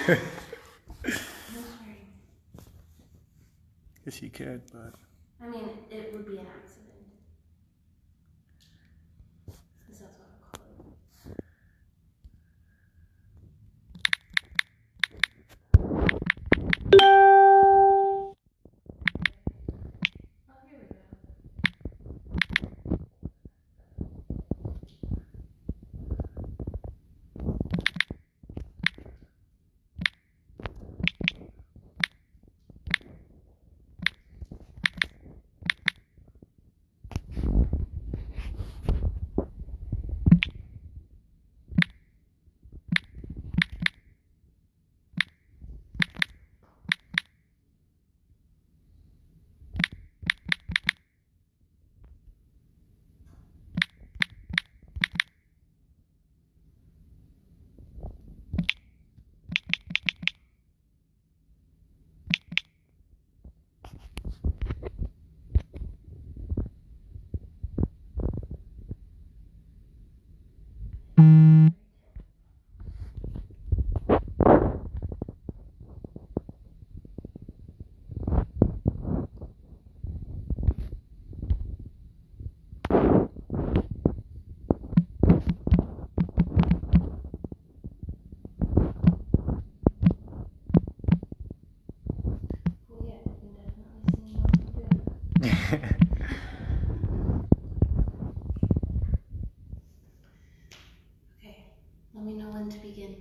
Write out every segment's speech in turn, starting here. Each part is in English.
swearing. Yes, you could, but... I mean, it would be an accident. Because that's what I call it. Oh, here we go. Oh, yeah, you can definitely see what I'm doing. Okay, let me know when to begin.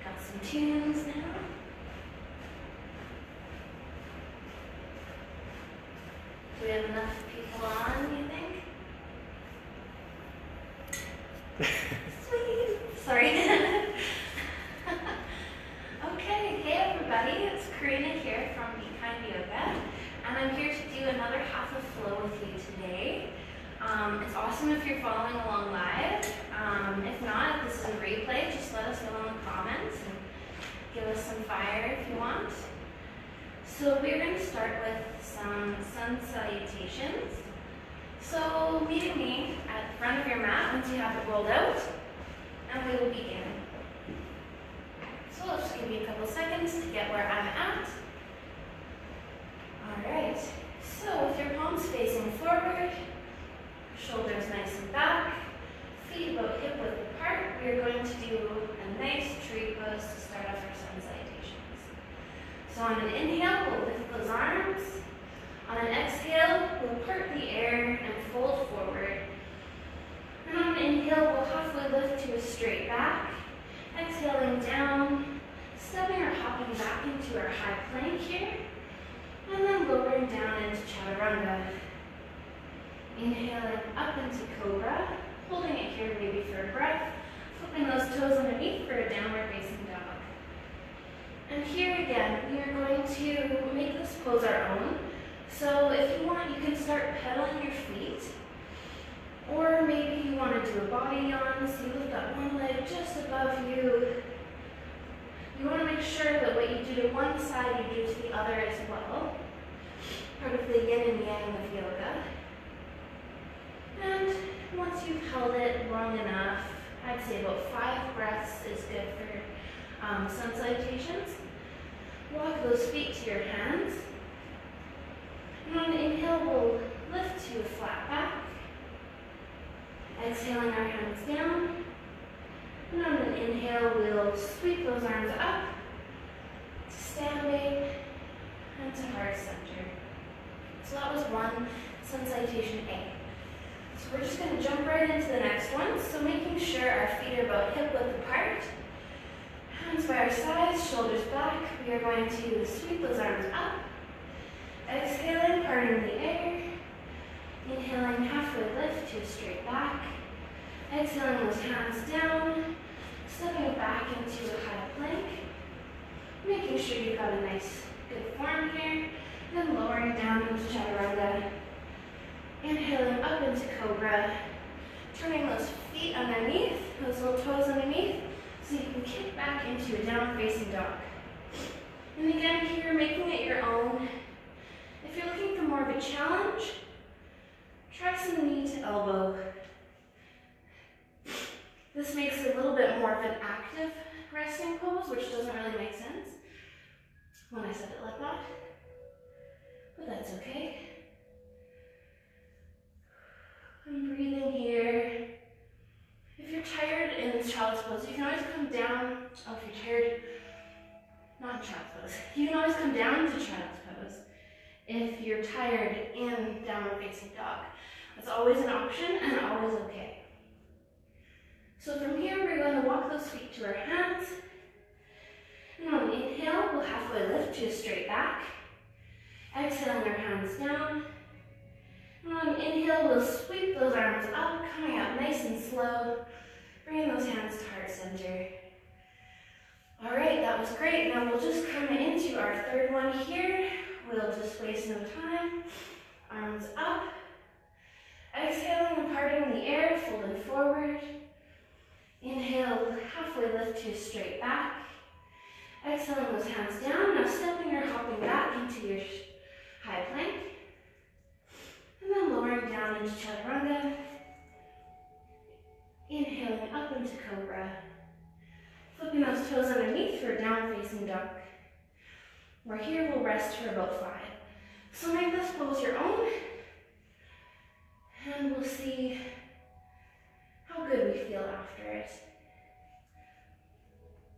Got some tunes now. Do we have enough people on, you think? Sweet. Sorry. Okay, hey everybody, it's Karina here from Be Kind Yoga, and I'm here to do another Hatha flow with you today. It's awesome if you're following along live. If not, if this is a replay, just let us know in the comments and give us some fire if you want. So we're going to start with some sun salutations. So meet me at the front of your mat once you have it rolled out, and we will begin. So I'll just give you a couple seconds to get where I'm at. Alright, so with your palms facing forward, shoulders nice and back, feet about hip width apart, we are going to do a nice tree pose to start off our sun salutations. So on an inhale, we'll lift those arms. On an exhale, we'll part the air and fold forward. And on an inhale, we'll halfway lift to a straight back. Exhaling down, stepping or hopping back into our high plank here. And then lowering down into chaturanga. Inhaling up into cobra, holding it here maybe for a breath, flipping those toes underneath for a downward facing dog. And here again, we are going to make this pose our own. So if you want, you can start pedaling your feet. Or maybe you want to do a body yawn, so you lift up one leg just above you. You want to make sure that what you do to one side, you do to the other as well. Part of the yin and yang of yoga. And once you've held it long enough, I'd say about 5 breaths is good for sun salutations. Walk those feet to your hands. And on the inhale, we'll lift to a flat back. Exhaling our hands down. And on an inhale, we'll sweep those arms up to standing and to heart center. So that was one sun salutation A. So we're just going to jump right into the next one. So making sure our feet are about hip width apart. Hands by our sides, shoulders back. We are going to sweep those arms up. Exhaling, parting the air. Inhaling, halfway lift to a straight back. Exhaling those hands down. Stepping back into a high plank. Making sure you've got a nice, good form here. Then lowering down into chaturanga. Inhaling up into cobra. Turning those feet underneath, those little toes underneath, so you can kick back into a down facing dog. And again here, making it your own. If you're looking for more of a challenge, try some knee to elbow. This makes it a little bit more of an active resting pose, which doesn't really make sense when I said it like that, but that's okay. I'm breathing here. If you're tired in child's pose, you can always come down. Oh, if you're tired, not in child's pose. You can always come down to child's pose if you're tired in downward facing dog. That's always an option and always okay. So from here, we're going to walk those feet to our hands. And on the inhale, we'll halfway lift to a straight back. Exhaling our hands down. And on inhale, we'll sweep those arms up, coming out nice and slow. Bringing those hands to heart center. All right, that was great. Now we'll just come into our third one here. We'll just waste no time. Arms up. Exhaling and parting the air, folding forward. Inhale, halfway lift to a straight back. Exhaling those hands down. Now stepping or hopping back into your high plank. And then lowering down into chaturanga. Inhaling up into cobra. Flipping those toes underneath for down facing dog. We're here, we'll rest for about 5. So make this pose your own. And we'll see how good we feel after it.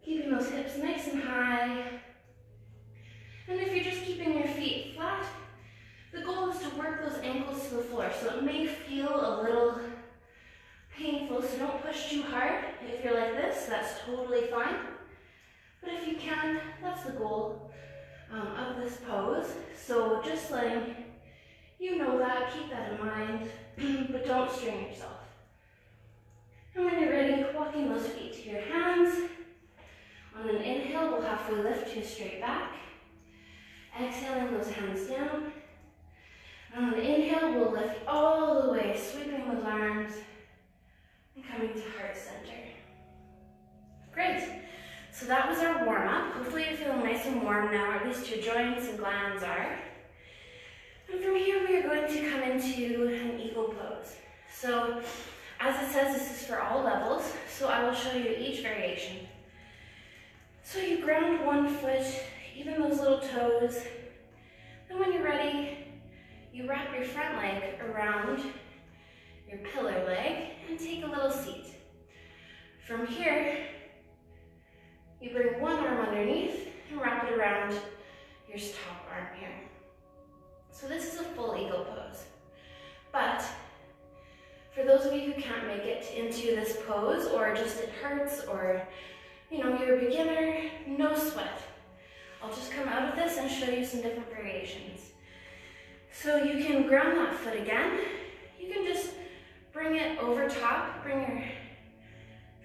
Keeping those hips nice and high. And if you're just keeping your feet flat, the goal is to work those ankles to the floor. So it may feel a little painful, so don't push too hard. If you're like this, that's totally fine. But if you can, that's the goal of this pose. So just letting you know that, keep that in mind, but don't strain yourself. And when you're ready, walking those feet to your hands. On an inhale, we'll halfway lift to a straight back. Exhaling those hands down. And on an inhale, we'll lift all the way, sweeping those arms and coming to heart center. Great. So that was our warm-up. Hopefully you're feeling nice and warm now, or at least your joints and glands are. And from here, we are going to come into an eagle pose. So, as it says, this is for all levels, so I will show you each variation. So you ground one foot, even those little toes. Then when you're ready, you wrap your front leg around your pillar leg and take a little seat. From here, you bring one arm underneath and wrap it around your top arm here. So this is a full eagle pose. But for those of you who can't make it into this pose, or just it hurts, or you're a beginner, no sweat. I'll just come out of this and show you some different variations. So you can ground that foot again. You can just bring it over top, bring your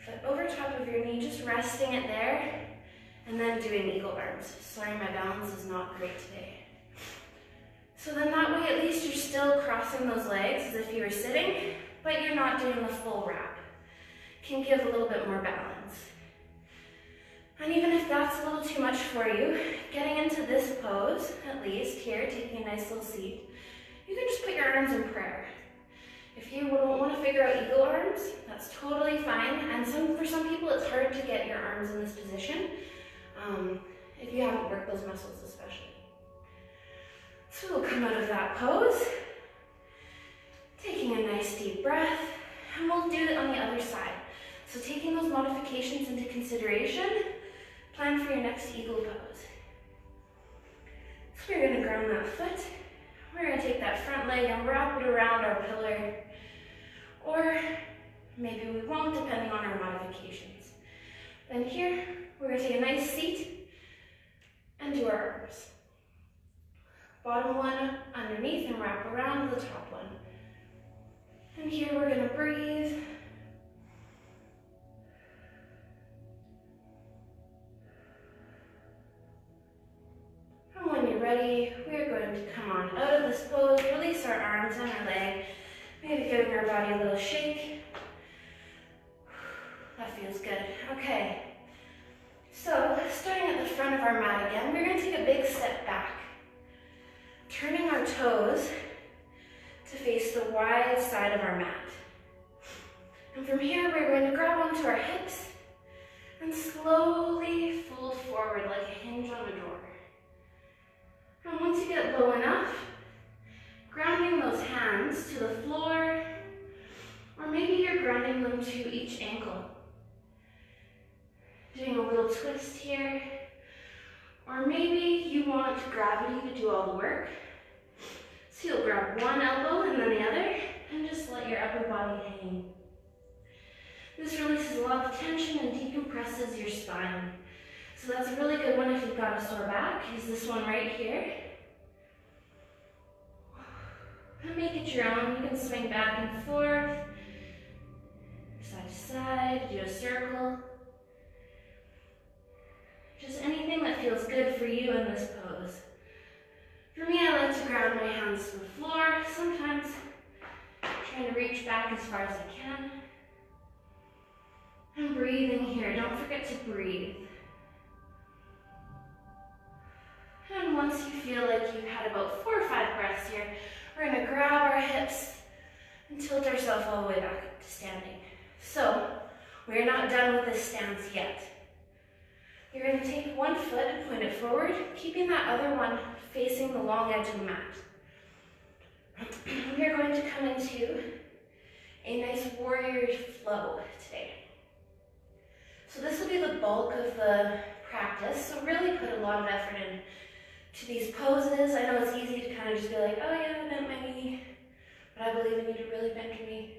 foot over top of your knee, just resting it there, and then doing eagle arms. Sorry, my balance is not great today. So then that way at least you're still crossing those legs as if you were sitting, but you're not doing the full wrap. Can give a little bit more balance. And even if that's a little too much for you, getting into this pose, at least here, taking a nice little seat, you can just put your arms in prayer. If you don't want to figure out eagle arms, that's totally fine. And for some people, it's hard to get your arms in this position, if you haven't worked those muscles especially. So we'll come out of that pose, taking a nice deep breath, and we'll do it on the other side. So taking those modifications into consideration, plan for your next eagle pose. So we're going to ground that foot. We're going to take that front leg and wrap it around our pillar. Or maybe we won't, depending on our modifications. Then here, we're going to take a nice seat and do our arms. Bottom one underneath and wrap around the top one. And here we're going to breathe. And when you're ready, we're going to come on out of this pose, release our arms and our leg, maybe giving our body a little shake. That feels good. Okay. So, starting at the front of our mat again, we're going to take a big step back, turning our toes to face the wide side of our mat. And from here, we're going to grab onto our hips and slowly fold forward like a hinge on a door. And once you get low enough, grounding those hands to the floor, or maybe you're grounding them to each ankle. Doing a little twist here, or maybe you want gravity to do all the work. So you'll grab one elbow and then the other, and just let your upper body hang. This releases a lot of tension and decompresses your spine. So that's a really good one if you've got a sore back. Use this one right here. And make it your own. You can swing back and forth, side to side, do a circle. Just anything that feels good for you in this pose. For me, I like to ground my hands to the floor, sometimes trying to reach back as far as I can. And breathing here, don't forget to breathe. And once you feel like you've had about 4 or 5 breaths here, we're going to grab our hips and tilt ourselves all the way back up to standing. So, we're not done with this stance yet. You're going to take one foot and point it forward, keeping that other one facing the long edge of the mat. We're going to come into a nice warrior flow today. So this will be the bulk of the practice, so really put a lot of effort into these poses. I know it's easy to kind of just be like, oh yeah, I bent my knee, but I believe in you to really bend your knee.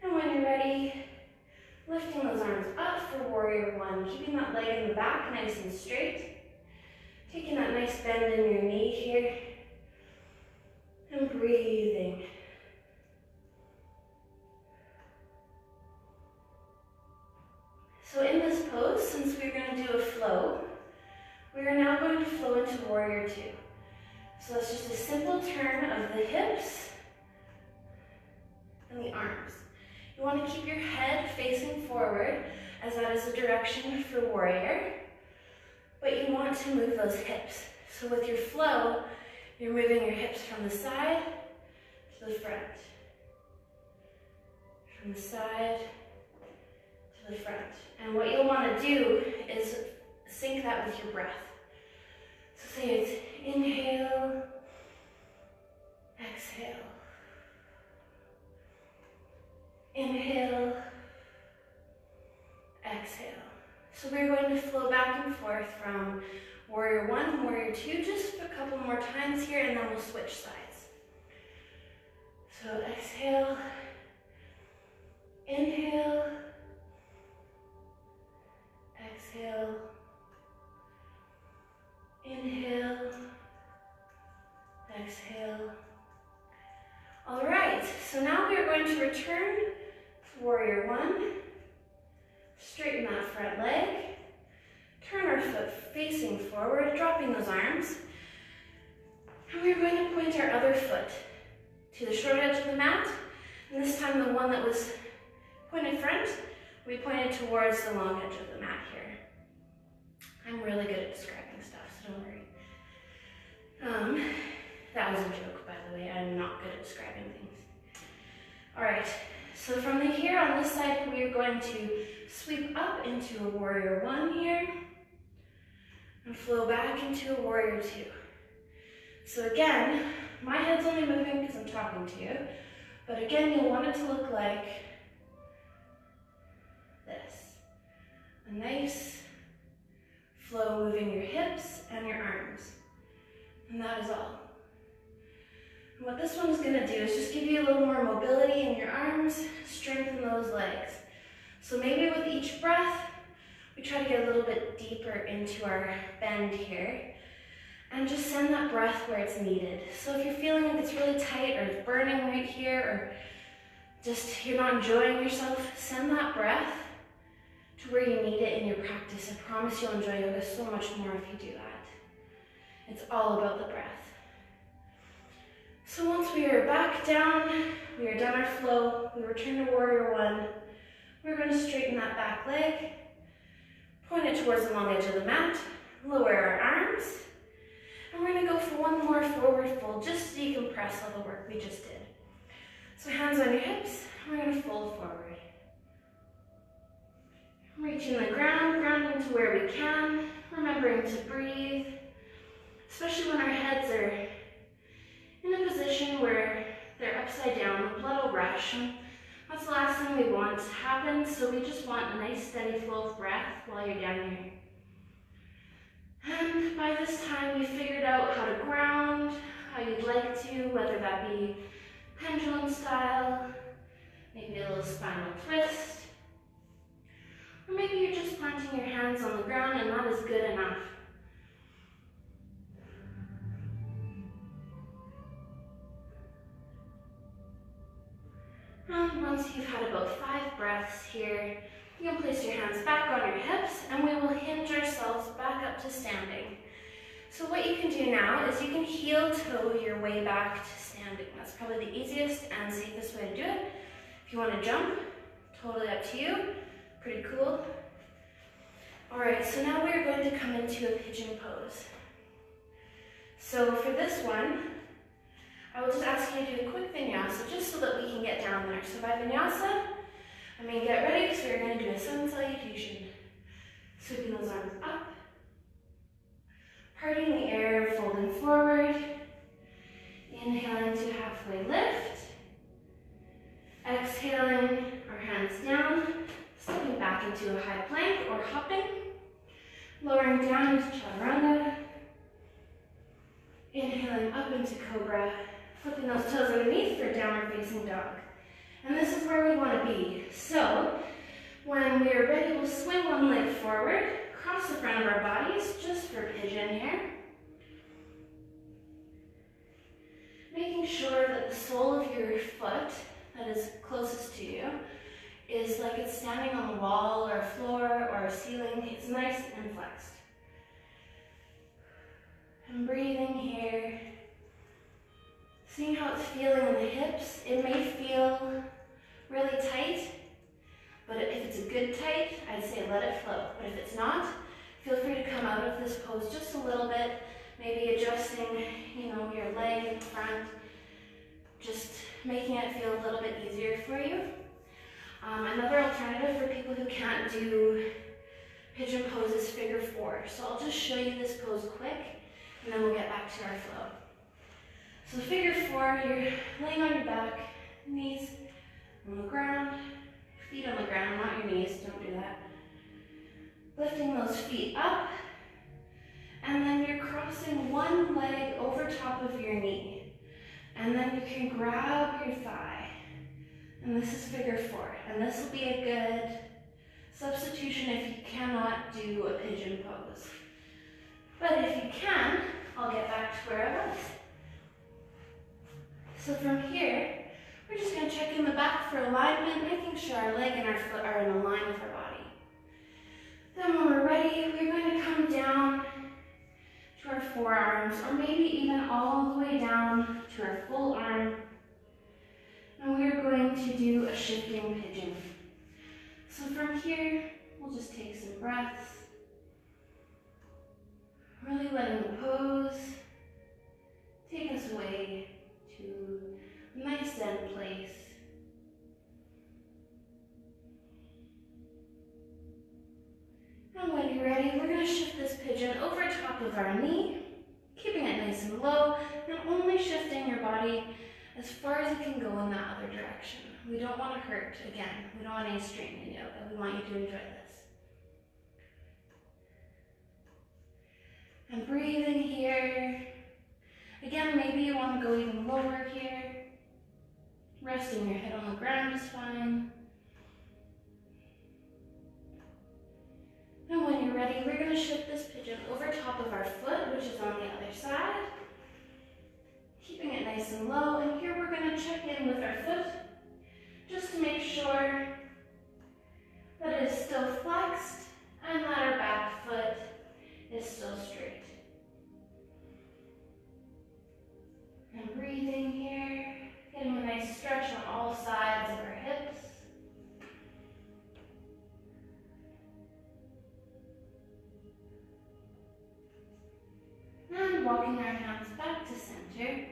And when you're ready, lifting those arms up for warrior one, keeping that leg in the back nice and straight. Taking that nice bend in your knee here. And breathing. So in this pose, since we're going to do a flow, we are now going to flow into warrior two. So that's just a simple turn of the hips and the arms. You want to keep your head facing forward, as that is the direction for warrior, but you want to move those hips. So with your flow, you're moving your hips from the side to the front. From the side to the front. And what you'll want to do is sync that with your breath. So say it's inhale, exhale. Inhale, exhale. So we're going to flow back and forth from warrior one, warrior two, just a couple more times here, and then we'll switch sides. So exhale, inhale, exhale, inhale, exhale. All right, so now we are going to return to warrior one. Straighten that front leg. Turn our foot facing forward, dropping those arms. And we're going to point our other foot to the short edge of the mat. And this time the one that was pointed front, We pointed towards the long edge of the mat here. I'm really good at describing stuff, so don't worry. That was a joke, by the way. I'm not good at describing things. All right, so from here on this side, we are going to sweep up into a warrior one here and flow back into a warrior two. So again, my head's only moving because I'm talking to you, but again, you'll want it to look like this. A nice flow moving your hips and your arms. And that is all. And what this one's gonna do is just give you a little more mobility in your arms, strengthen those legs. So maybe with each breath, we try to get a little bit deeper into our bend here and just send that breath where it's needed. So if you're feeling like it's really tight or it's burning right here or just you're not enjoying yourself, send that breath to where you need it in your practice. I promise you'll enjoy yoga so much more if you do that. It's all about the breath. So once we are back down, we are done our flow, we return to warrior one. We're going to straighten that back leg, point it towards the long edge of the mat, lower our arms, and we're going to go for one more forward fold, just to decompress all the work we just did. So hands on your hips, we're going to fold forward. Reaching the ground, grounding to where we can, remembering to breathe, especially when our heads are in a position where they're upside down, the blood will rush. That's the last thing we want to happen, so we just want a nice steady flow of breath while you're down here. And by this time, you've figured out how to ground, how you'd like to, whether that be pendulum style, maybe a little spinal twist, or maybe you're just planting your hands on the ground and that is good enough. And once you've had about 5 breaths here, you can place your hands back on your hips and we will hinge ourselves back up to standing. So what you can do now is you can heel toe your way back to standing. That's probably the easiest and safest way to do it. If you want to jump, totally up to you. Pretty cool. All right, so now we're going to come into a pigeon pose. So for this one, I will just ask you to do a quick vinyasa just so that we can get down there. So by vinyasa, I mean get ready because we're going to do a sun salutation. Sweeping those arms up, parting the air, folding forward, inhaling to halfway lift, exhaling our hands down, stepping back into a high plank or hopping, lowering down into chaturanga, inhaling up into cobra, flipping those toes underneath for downward facing dog. And this is where we want to be. So when we are ready, we'll swing one leg forward, cross the front of our bodies just for pigeon here. Making sure that the sole of your foot that is closest to you is like it's standing on the wall or floor or a ceiling. It's nice and flexed. And breathing here. Seeing how it's feeling in the hips. It may feel really tight, but if it's a good tight, I'd say let it flow. But if it's not, feel free to come out of this pose just a little bit, maybe adjusting, your leg in front, just making it feel a little bit easier for you. Another alternative for people who can't do pigeon pose is figure 4. So I'll just show you this pose quick, and then we'll get back to our flow. So figure 4, you're laying on your back, knees on the ground, feet on the ground, not your knees, don't do that. Lifting those feet up, and then you're crossing one leg over top of your knee. And then you can grab your thigh. And this is figure 4. And this will be a good substitution if you cannot do a pigeon pose. But if you can, I'll get back to where I was. So from here, we're just going to check in the back for alignment, making sure our leg and our foot are in line with our body. Then when we're ready, we're going to come down to our forearms, or maybe even all the way down to our full arm. And we're going to do a shifting pigeon. So from here, we'll just take some breaths, really letting the pose take us away to a nice zen place. And when you're ready, we're going to shift this pigeon over top of our knee, keeping it nice and low, and only shifting your body as far as it can go in that other direction. We don't want to hurt, again. We don't want any strain in yoga. We want you to enjoy this. And breathing here. Again, maybe you want to go even lower here. Resting your head on the ground is fine. And when you're ready, we're going to shift this pigeon over top of our foot, which is on the other side. Keeping it nice and low. And here we're going to check in with our foot, just to make sure that it is still flexed and that our back foot is still straight. And breathing here, getting a nice stretch on all sides of our hips. And walking our hands back to center,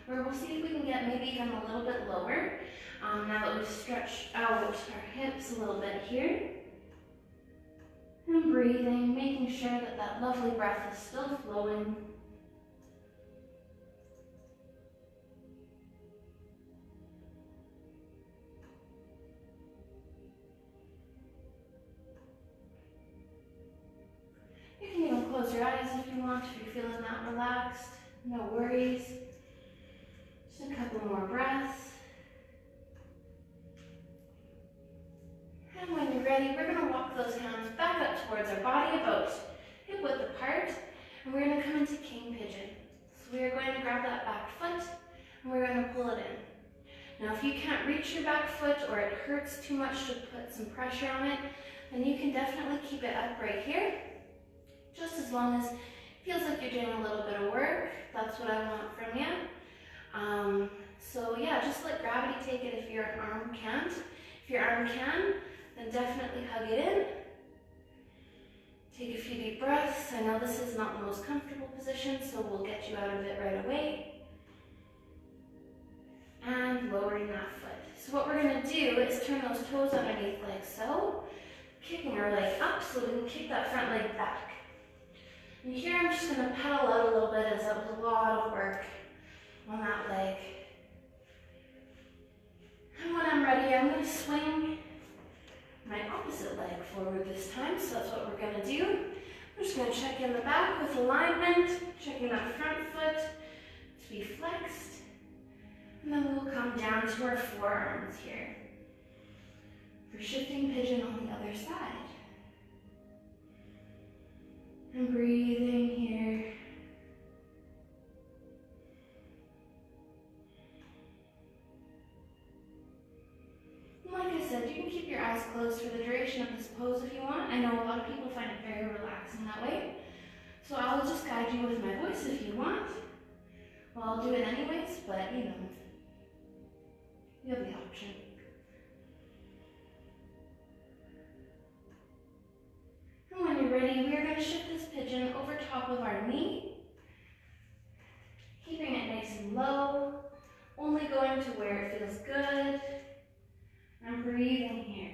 where we'll see if we can get maybe even a little bit lower. Now that we've stretched out our hips a little bit here. And breathing, making sure that that lovely breath is still flowing. You can even close your eyes if you want, if you're feeling that relaxed. No worries. Just a couple more breaths. And when you're ready, we're going to walk those hands back up towards our body, about hip width apart, and we're going to come into king pigeon. So we're going to grab that back foot, and we're going to pull it in. Now if you can't reach your back foot, or it hurts too much to put some pressure on it, then you can definitely keep it up right here, just as long as it feels like you're doing a little bit of work. That's what I want from you. So yeah, just let gravity take it if your arm can't. If your arm can, then definitely hug it in. Take a few deep breaths. I know this is not the most comfortable position, so we'll get you out of it right away. And lowering that foot. So what we're going to do is turn those toes underneath like so, kicking our leg up so we can kick that front leg back. And here I'm just going to pedal out a little bit, as that was a lot of work on that leg. And when I'm ready, I'm going to swing my opposite leg forward this time, so that's what we're going to do. I'm just going to check in the back with alignment, checking that front foot to be flexed, and then we'll come down to our forearms here for shifting pigeon on the other side. And breathing here. Like I said, you can keep your eyes closed for the duration of this pose if you want. I know a lot of people find it very relaxing that way. So I'll just guide you with my voice if you want. Well, I'll do it anyways, but you know, you have the option. And when you're ready, we are going to shift this pigeon over top of our knee, keeping it nice and low, only going to where it feels good. And breathing here.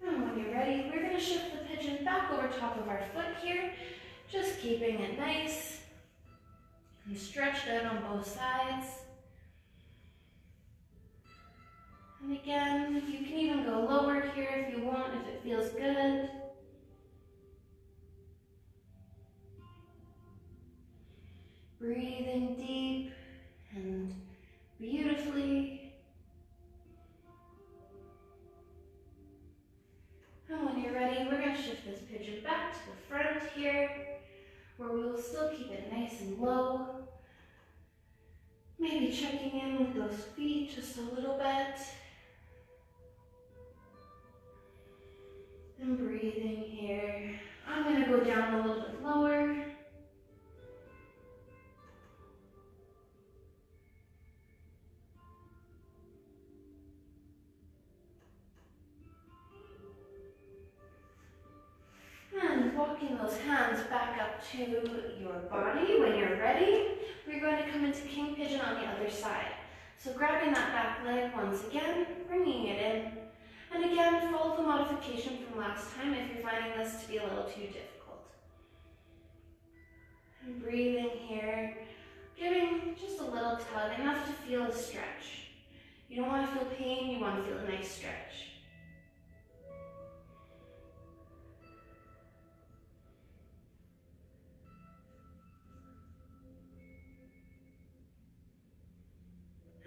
And when you're ready, we're going to shift the pigeon back over top of our foot here, just keeping it nice and stretched out on both sides. And again, you can even go lower here if you want, if it feels good. Breathing deep and beautifully. And when you're ready, we're going to shift this pigeon back to the front here, where we will still keep it nice and low. Maybe checking in with those feet just a little bit. And breathing here. going to go down a little bit lower. And walking those hands back up to your body. When you're ready, we're going to come into king pigeon on the other side. So grabbing that back leg once again, bringing it in. And again, follow the modification from last time if you're finding this to be a little too difficult. And breathing here, giving just a little tug, enough to feel a stretch. You don't want to feel pain, you want to feel a nice stretch.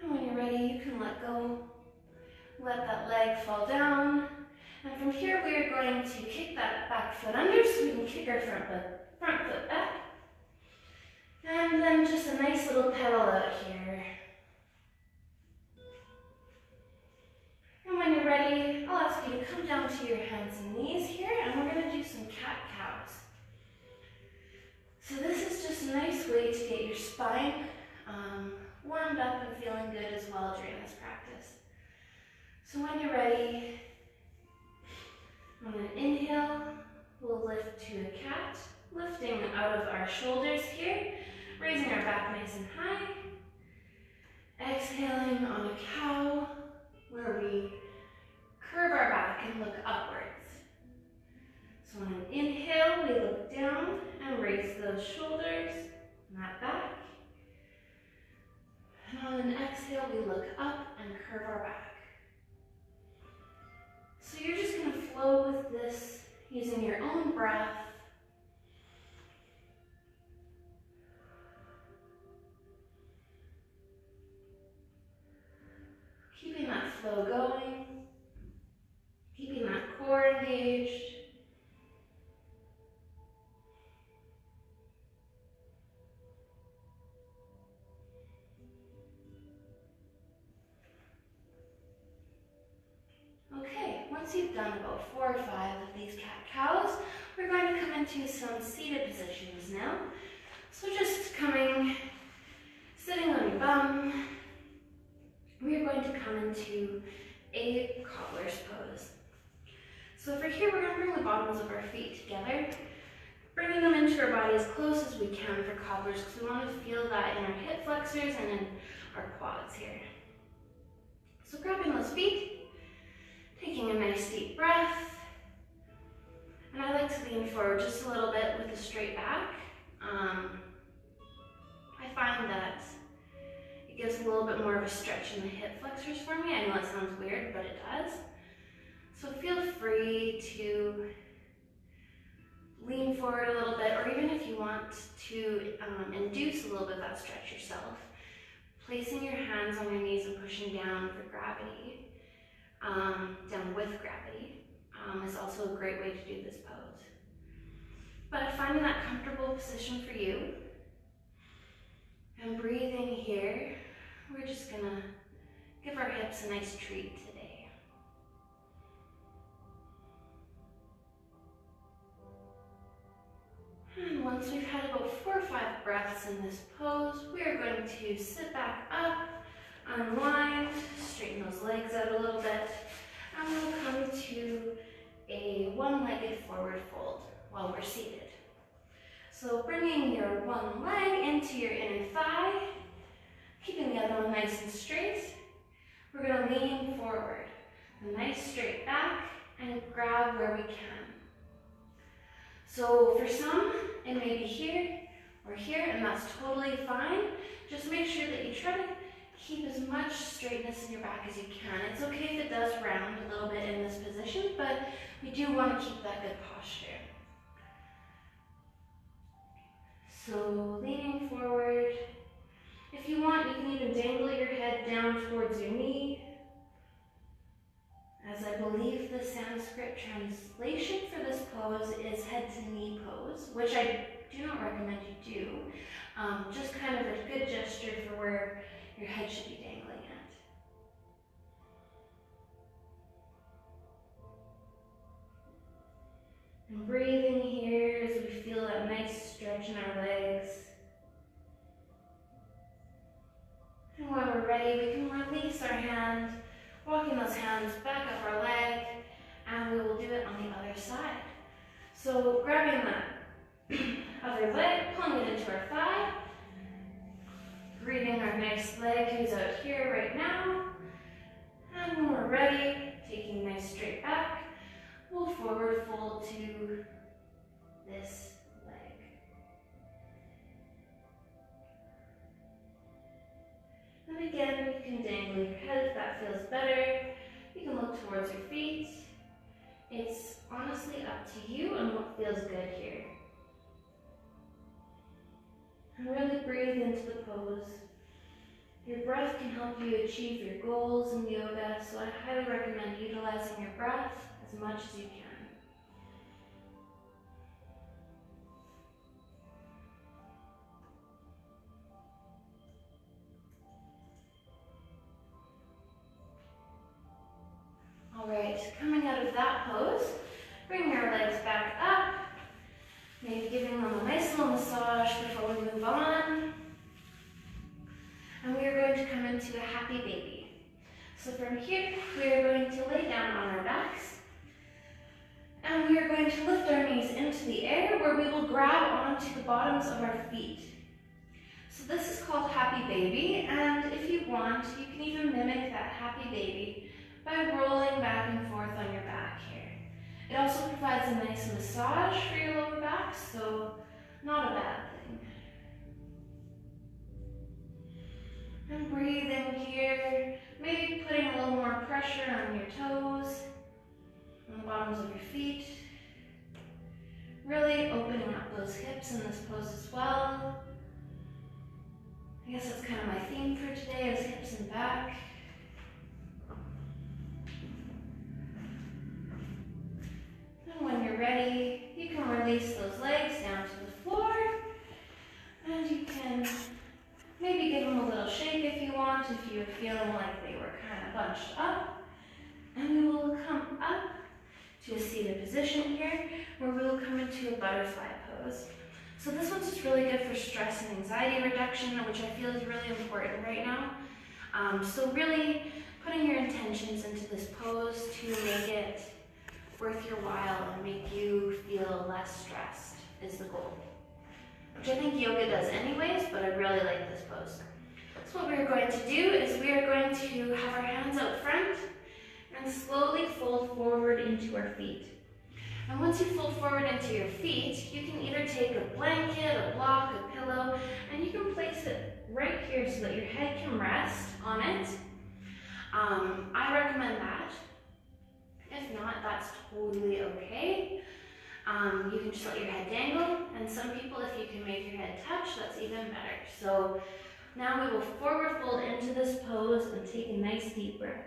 And when you're ready, you can let go. Let that leg fall down. And from here, we are going to kick that back foot under so we can kick our front foot back. And then just a nice little pedal out here. And when you're ready, I'll ask you to come down to your hands and knees here, and we're going to do some cat-cows. So this is just a nice way to get your spine warmed up and feeling good as well during this practice. So when you're ready, on an inhale, we'll lift to a cat, lifting out of our shoulders here, raising our back nice and high. Exhaling on a cow, where we curve our back and look upwards. So on an inhale, we look down and raise those shoulders and that back. And on an exhale, we look up and curve our back. So you're just going to flow with this using your own breath. Keeping that flow going, keeping that core engaged. Okay, once you've done about 4 or 5 of these cat-cows, we're going to come into some seated positions now. So just sitting on your bum, we are going to come into a cobbler's pose. So for here, we're going to bring the bottoms of our feet together, bringing them into our body as close as we can for cobblers, because we want to feel that in our hip flexors and in our quads here. So grabbing those feet, taking a nice deep breath, and I like to lean forward just a little bit with a straight back. I find that it gives a little bit more of a stretch in the hip flexors for me. I know it sounds weird, but it does. So feel free to lean forward a little bit, or even if you want to induce a little bit of that stretch yourself, placing your hands on your knees and pushing down for gravity, down with gravity, is also a great way to do this pose. But finding that comfortable position for you, and breathing here, we're just gonna give our hips a nice treat today. And once we've had about 4 or 5 breaths in this pose, we are going to sit back up, unwind, straighten those legs out a little bit, and we'll come to a one-legged forward fold while we're seated. So bringing your one leg into your inner thigh, keeping the other one nice and straight, we're going to lean forward, a nice straight back, and grab where we can. So for some, it may be here or here, and that's totally fine. Just make sure that you try to keep as much straightness in your back as you can. It's okay if it does round a little bit in this position, but we do want to keep that good posture. So leaning forward. If you want, you can even dangle your head down towards your knee, as I believe the Sanskrit translation for this pose is head to knee pose, which I do not recommend you do. Just kind of a good gesture for where your head should be dangling at. And breathing here. ready, we can release our hand, walking those hands back up our leg, and we will do it on the other side. So grabbing that other leg, pulling it into our thigh, breathing our nice leg who's out here right now. And when we're ready, taking nice straight back, we'll forward fold to this leg. And again, you can dangle your head if that feels better. You can look towards your feet. It's honestly up to you and what feels good here. And really breathe into the pose. Your breath can help you achieve your goals in yoga, so I highly recommend utilizing your breath as much as you can. All right, coming out of that pose, bring your legs back up, maybe giving them a nice little massage before we move on. And we are going to come into a happy baby. So from here, we are going to lay down on our backs. And we are going to lift our knees into the air where we will grab onto the bottoms of our feet. So this is called happy baby, and if you want, you can even mimic that happy baby by rolling back and forth on your back here. It also provides a nice massage for your lower back, so not a bad thing. And breathe in here, maybe putting a little more pressure on your toes, on the bottoms of your feet. Really opening up those hips in this pose as well. I guess that's kind of my theme for today, is hips and back. And when you're ready, you can release those legs down to the floor, and you can maybe give them a little shake if you want, if you're feeling like they were kind of bunched up. And we will come up to a seated position here, where we will come into a butterfly pose. So this one's just really good for stress and anxiety reduction, which I feel is really important right now. So really putting your intentions into this pose to make it worth your while and make you feel less stressed is the goal. Which I think yoga does anyways, but I really like this pose. So what we're going to do is we are going to have our hands out front and slowly fold forward into our feet. And once you fold forward into your feet, you can either take a blanket, a block, a pillow, and you can place it right here so that your head can rest on it. I recommend that. If not, that's totally okay. You can just let your head dangle, and some people, if you can make your head touch, that's even better. So now we will forward fold into this pose and take a nice deep breath.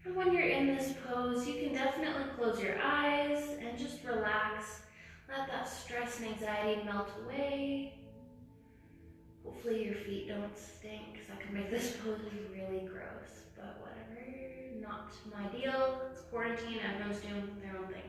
And when you're in this pose, you can definitely close your eyes and just relax. Let that stress and anxiety melt away. Hopefully your feet don't stink, because that can make this pose really gross. But whatever, not my deal. It's quarantine, everyone's doing their own thing.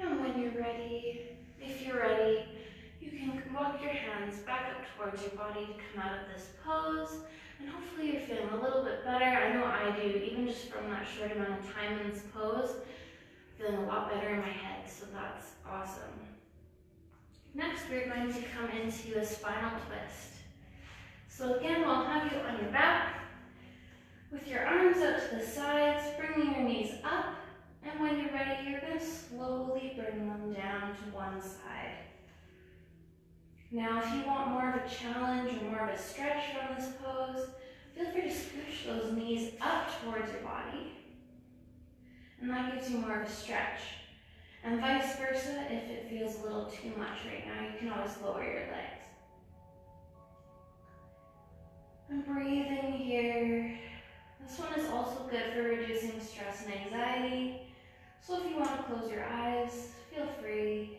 And when you're ready, if you're ready, you can walk your hands back up towards your body to come out of this pose. And hopefully you're feeling a little bit better. I know I do, even just from that short amount of time in this pose. Feeling a lot better in my head, so that's awesome. Next, we're going to come into a spinal twist. So again, we'll have you on your back, with your arms out to the sides, bringing your knees up. And when you're ready, you're going to slowly bring them down to one side. Now, if you want more of a challenge or more of a stretch from this pose, feel free to scooch those knees up towards your body. And that gives you more of a stretch. And vice versa, if it feels a little too much right now, you can always lower your legs. And breathing here. This one is also good for reducing stress and anxiety. So if you want to close your eyes, feel free.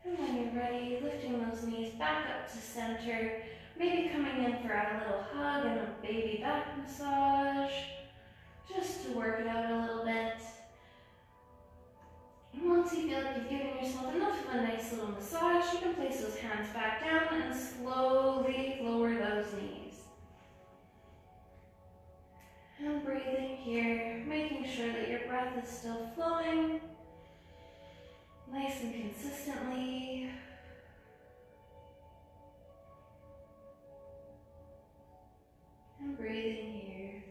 And when you're ready, lifting those knees back up to center, maybe coming in for a little hug and a baby back massage, just to work it out a little bit. And once you feel like you've given yourself enough of a nice little massage, you can place those hands back down and slowly lower those knees. And breathing here, making sure that your breath is still flowing nice and consistently. And breathing here.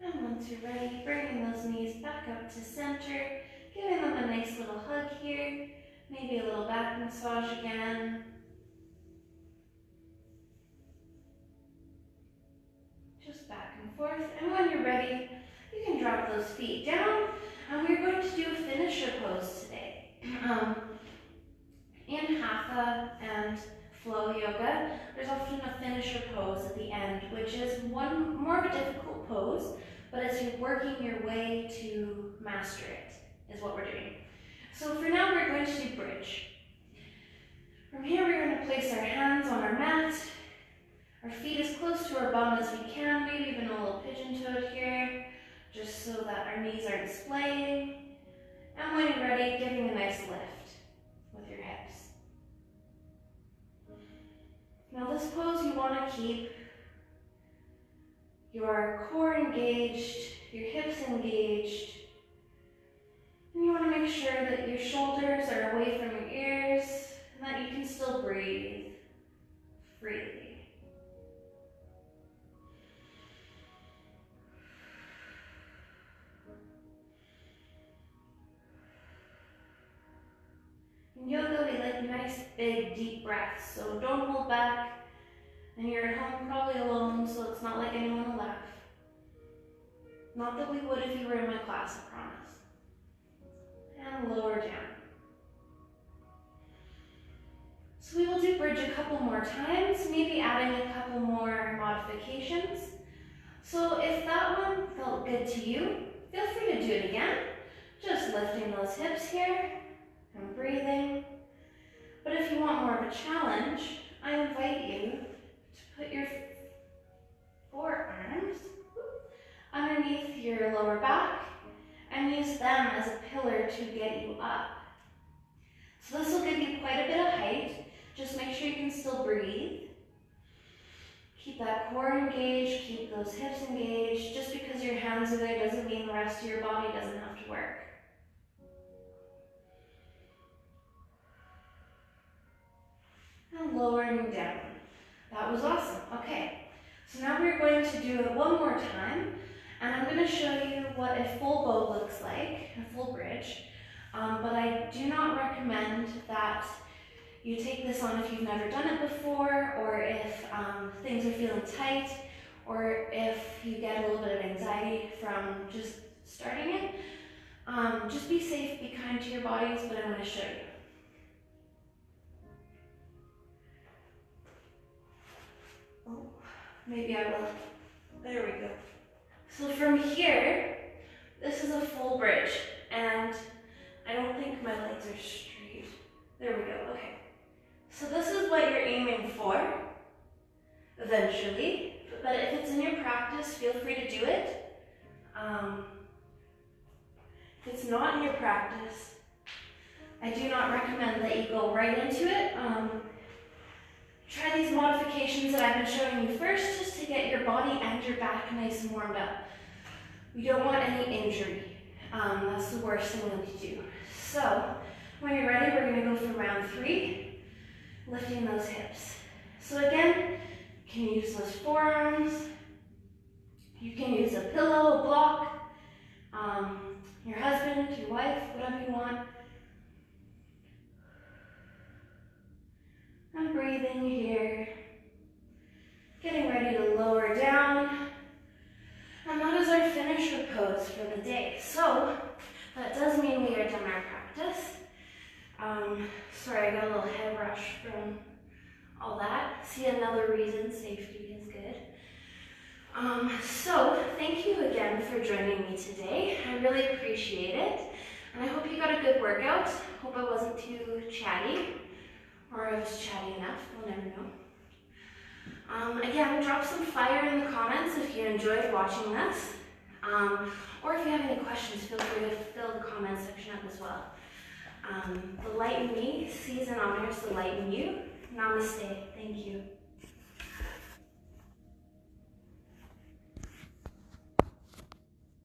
And once you're ready, bringing those knees back up to center, giving them a nice little hug here, maybe a little back massage again. Just back and forth. And when you're ready, you can drop those feet down. And we're going to do a finisher pose today. In Hatha and flow yoga, there's often a finisher pose at the end, which is one more of a difficult pose, but it's you're working your way to master it, is what we're doing. So for now, we're going to do bridge. From here, we're going to place our hands on our mat, our feet as close to our bum as we can, maybe even a little pigeon toed here, just so that our knees aren't splaying. And when you're ready, giving a nice lift with your hips. Now this pose, you want to keep your core engaged, your hips engaged, and you want to make sure that your shoulders are away from your ears and that you can still breathe freely. In yoga, we like nice, big, deep breaths, so don't hold back. And you're at home probably alone, so it's not like anyone will laugh. Not that we would if you were in my class, I promise. And lower down. So we will do bridge a couple more times, maybe adding a couple more modifications. So if that one felt good to you, feel free to do it again. Just lifting those hips here and breathing. But if you want more of a challenge, I invite you to put your forearms underneath your lower back and use them as a pillar to get you up. So this will give you quite a bit of height. Just make sure you can still breathe. Keep that core engaged, keep those hips engaged. Just because your hands are there doesn't mean the rest of your body doesn't have to work. And lowering down. That was awesome. Okay, so now we're going to do it one more time, and I'm going to show you what a full bow looks like, a full bridge. But I do not recommend that you take this on if you've never done it before, or if things are feeling tight, or if you get a little bit of anxiety from just starting it. Just be safe, be kind to your bodies, but I'm going to show you. Oh, maybe I will. There we go. So from here, this is a full bridge, and I don't think my legs are straight. There we go, okay. So this is what you're aiming for, eventually, but if it's in your practice, feel free to do it. If it's not in your practice, I do not recommend that you go right into it. Try these modifications that I've been showing you first, just to get your body and your back nice and warmed up. We don't want any injury. That's the worst thing that you do. So when you're ready, we're going to go for round 3, lifting those hips. So again, you can use those forearms. You can use a pillow, a block, your husband, your wife, whatever you want. And breathing here. Getting ready to lower down. And that is our finisher pose for the day. So that does mean we are done our practice. Sorry, I got a little head rush from all that. See, another reason safety is good. So thank you again for joining me today. I really appreciate it. And I hope you got a good workout. Hope I wasn't too chatty, or I was chatty enough, we'll never know. Again, drop some fire in the comments if you enjoyed watching this. Or if you have any questions, feel free to fill the comment section up as well. The light in me sees and honors the light in you. Namaste. Thank you.